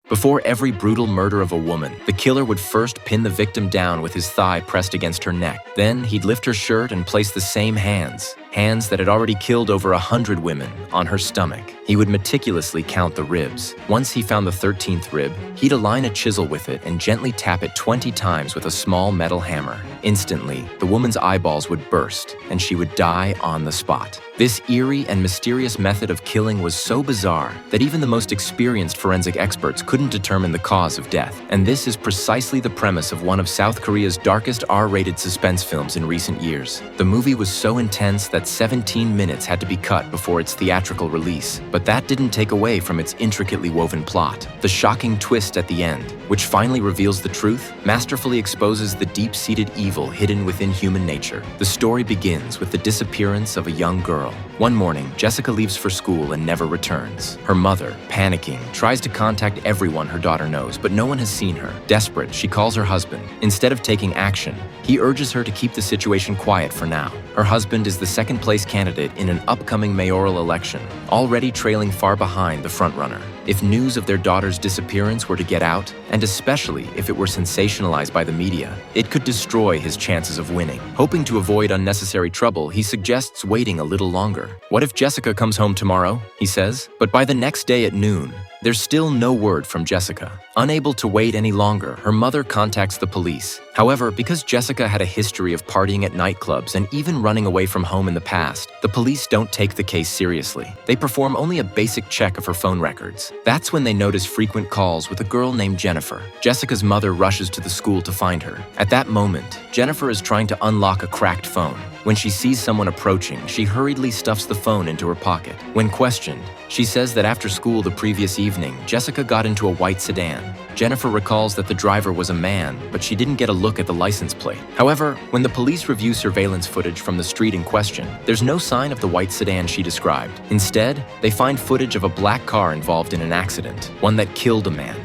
Before every brutal murder of a woman, the killer would first pin the victim down with his thigh pressed against her neck. Then he'd lift her shirt and place the same hands that had already killed over 100 women, on her stomach. He would meticulously count the ribs. Once he found the 13th rib, he'd align a chisel with it and gently tap it 20 times with a small metal hammer. Instantly, the woman's eyeballs would burst, and she would die on the spot. This eerie and mysterious method of killing was so bizarre that even the most experienced forensic experts couldn't determine the cause of death. And this is precisely the premise of one of South Korea's darkest R-rated suspense films in recent years. The movie was so intense that 17 minutes had to be cut before its theatrical release, but that didn't take away from its intricately woven plot. The shocking twist at the end, which finally reveals the truth, masterfully exposes the deep-seated evil hidden within human nature. The story begins with the disappearance of a young girl. One morning, Jessica leaves for school and never returns. Her mother, panicking, tries to contact everyone her daughter knows, but no one has seen her. Desperate, she calls her husband. Instead of taking action, he urges her to keep the situation quiet for now. Her husband is the second-place candidate in an upcoming mayoral election, already trailing far behind the frontrunner. If news of their daughter's disappearance were to get out, and especially if it were sensationalized by the media, it could destroy his chances of winning. Hoping to avoid unnecessary trouble, he suggests waiting a little longer. "What if Jessica comes home tomorrow?" he says. But by the next day at noon, there's still no word from Jessica. Unable to wait any longer, her mother contacts the police. However, because Jessica had a history of partying at nightclubs and even running away from home in the past, the police don't take the case seriously. They perform only a basic check of her phone records. That's when they notice frequent calls with a girl named Jennifer. Jessica's mother rushes to the school to find her. At that moment, Jennifer is trying to unlock a cracked phone. When she sees someone approaching, she hurriedly stuffs the phone into her pocket. When questioned, she says that after school the previous evening, Jessica got into a white sedan. Jennifer recalls that the driver was a man, but she didn't get a look at the license plate. However, when the police review surveillance footage from the street in question, there's no sign of the white sedan she described. Instead, they find footage of a black car involved in an accident, one that killed a man.